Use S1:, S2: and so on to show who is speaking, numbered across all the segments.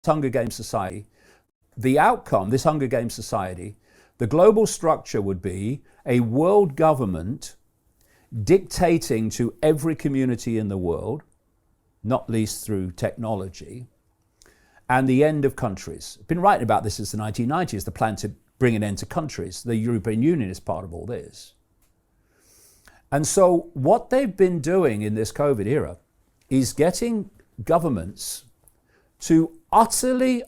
S1: Hunger Games society, the outcome, this Hunger Games society, the global structure would be a world government dictating to every community in the world, not least through technology, and the end of countries. I've been writing about this since the 1990s, the plan to bring an end to countries. The European Union is part of all this. And so what they've been doing in this COVID era is getting governments to utterly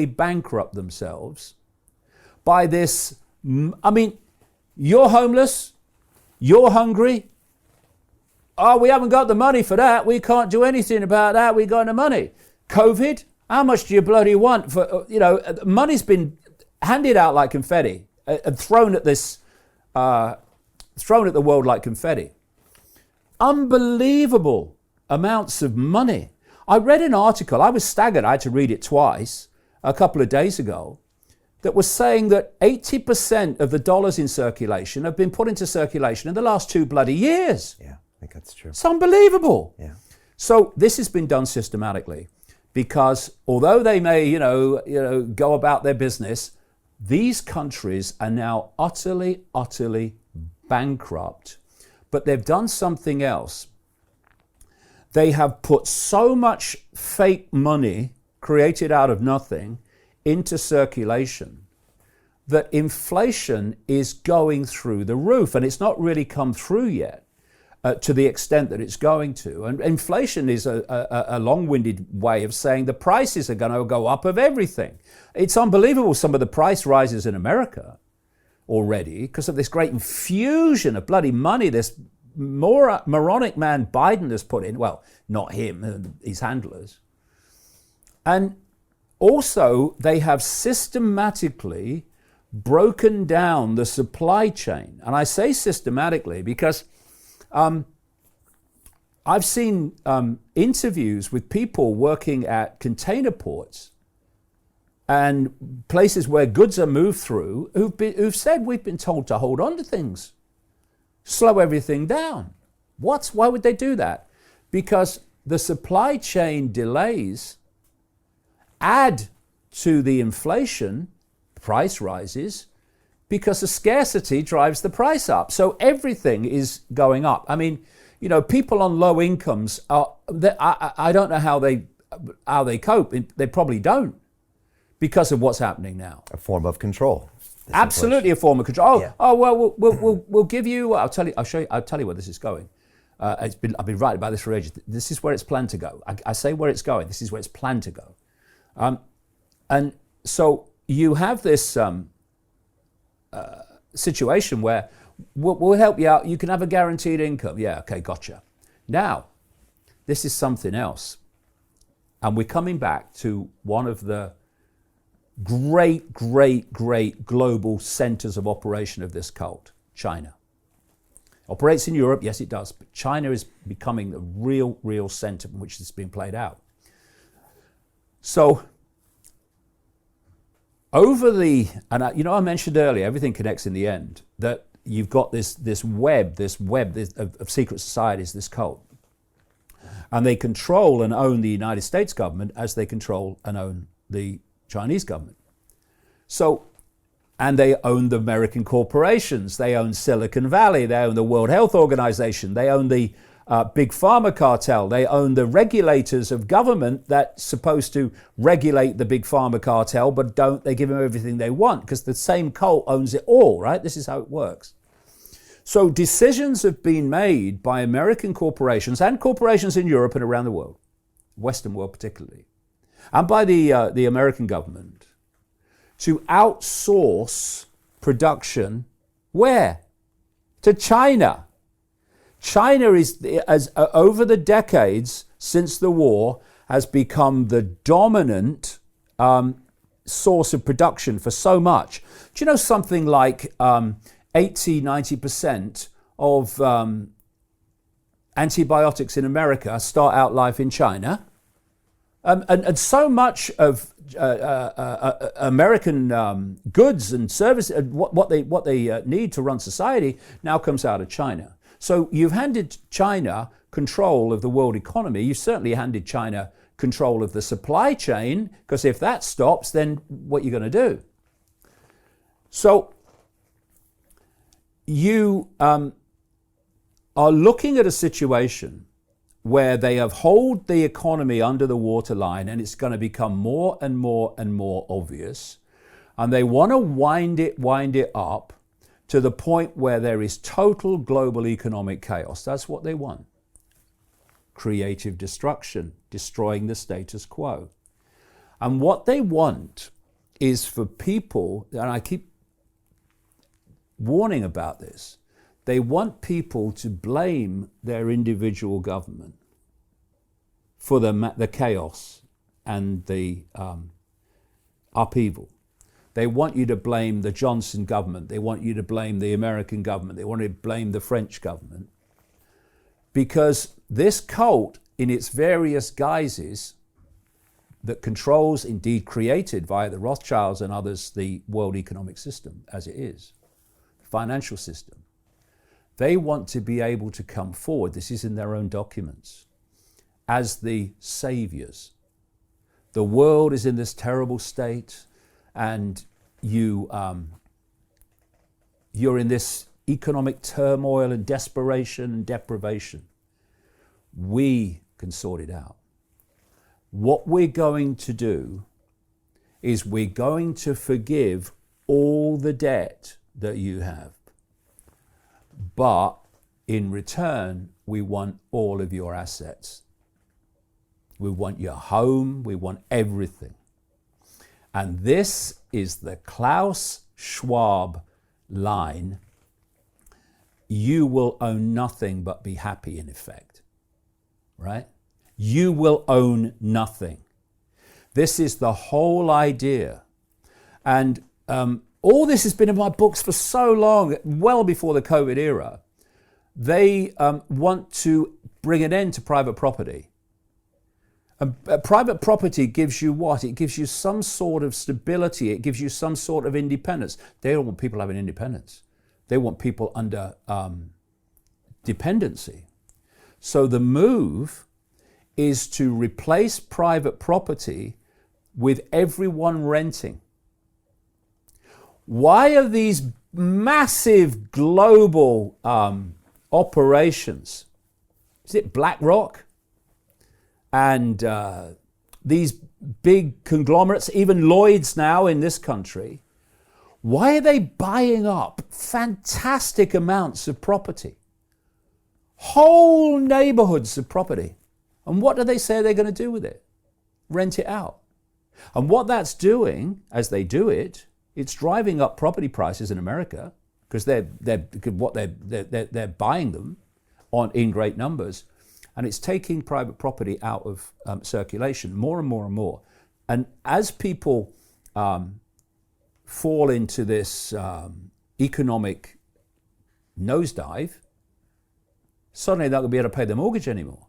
S1: bankrupt themselves by this. I mean, you're homeless, you're hungry. Oh, we haven't got the money for that. We can't do anything about that. We got no money. COVID, how much do you bloody want for, money's been handed out like confetti and thrown at the world like confetti. Unbelievable amounts of money. I read an article, I was staggered, I had to read it twice a couple of days ago, that was saying that 80% of the dollars in circulation have been put into circulation in the last 2 bloody years.
S2: Yeah, I think that's true.
S1: It's unbelievable.
S2: Yeah.
S1: So this has been done systematically because although they may, go about their business, these countries are now utterly bankrupt. But they've done something else. They have put so much fake money created out of nothing into circulation that inflation is going through the roof, and it's not really come through yet to the extent that it's going to. And inflation is a long-winded way of saying the prices are going to go up of everything. It's unbelievable some of the price rises in America already because of this great infusion of bloody money this moronic man Biden has put in. Well, not him, his handlers. And also, they have systematically broken down the supply chain. And I say systematically because I've seen interviews with people working at container ports and places where goods are moved through who've said, we've been told to hold on to things, slow everything down. Why would they do that? Because the supply chain delays add to the inflation, price rises, because the scarcity drives the price up. So everything is going up. I mean, people on low incomes I don't know how they cope. They probably don't because of what's happening now.
S2: A form of control.
S1: Absolutely a form of control.
S2: Yeah.
S1: We'll give you. I'll tell you where this is going. I've been writing about this for ages. This is where it's planned to go. I say where it's going. This is where it's planned to go. And so you have this situation where we'll help you out. You can have a guaranteed income. Yeah, okay, gotcha. Now, this is something else. And we're coming back to one of the great global centers of operation of this cult, China. Operates in Europe, yes it does, but China is becoming the real center from which this is being played out. So, I mentioned earlier, everything connects in the end, that you've got this web of secret societies, this cult. And they control and own the United States government as they control and own the Chinese government. So, and they own the American corporations, they own Silicon Valley, they own the World Health Organization, they own the big pharma cartel, they own the regulators of government that's supposed to regulate the big pharma cartel, but they give them everything they want because the same cult owns it all, right? This is how it works. So decisions have been made by American corporations and corporations in Europe and around the world, Western world particularly, and by the American government to outsource production where? To China. China over the decades since the war has become the dominant source of production for so much. Do you know something like 80-90% of antibiotics in America start out life in China? And so much of American goods and services, what they need to run society now comes out of China. So you've handed China control of the world economy. You've certainly handed China control of the supply chain, because if that stops, then what are you going to do? So you are looking at a situation where they have hauled the economy under the waterline, and it's going to become more and more and more obvious. And they want to wind it up to the point where there is total global economic chaos. That's what they want. Creative destruction, destroying the status quo. And what they want is for people, and I keep warning about this, they want people to blame their individual government for the chaos and the upheaval. They want you to blame the Johnson government. They want you to blame the American government. They want to blame the French government. Because this cult, in its various guises, that controls, indeed created via the Rothschilds and others, the world economic system as it is, the financial system, they want to be able to come forward, this is in their own documents, as the saviors. The world is in this terrible state, and you're in this economic turmoil and desperation and deprivation. We can sort it out. What we're going to do is we're going to forgive all the debt that you have. But in return, we want all of your assets. We want your home, we want everything. And this is the Klaus Schwab line. You will own nothing but be happy, in effect, right? You will own nothing. This is the whole idea. And all this has been in my books for so long, well before the COVID era. They want to bring an end to private property. Private property gives you what? It gives you some sort of stability. It gives you some sort of independence. They don't want people having independence. They want people under dependency. So the move is to replace private property with everyone renting. Why are these massive global operations? Is it BlackRock? And these big conglomerates, even Lloyd's now in this country, why are they buying up fantastic amounts of property? Whole neighborhoods of property. And what do they say they're going to do with it? Rent it out. And what that's doing, as they do it, it's driving up property prices in America, because they're buying them in great numbers. And it's taking private property out of circulation more and more and more. And as people fall into this economic nosedive, suddenly they're not going to be able to pay their mortgage anymore.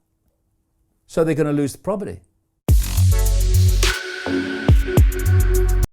S1: So they're going to lose the property.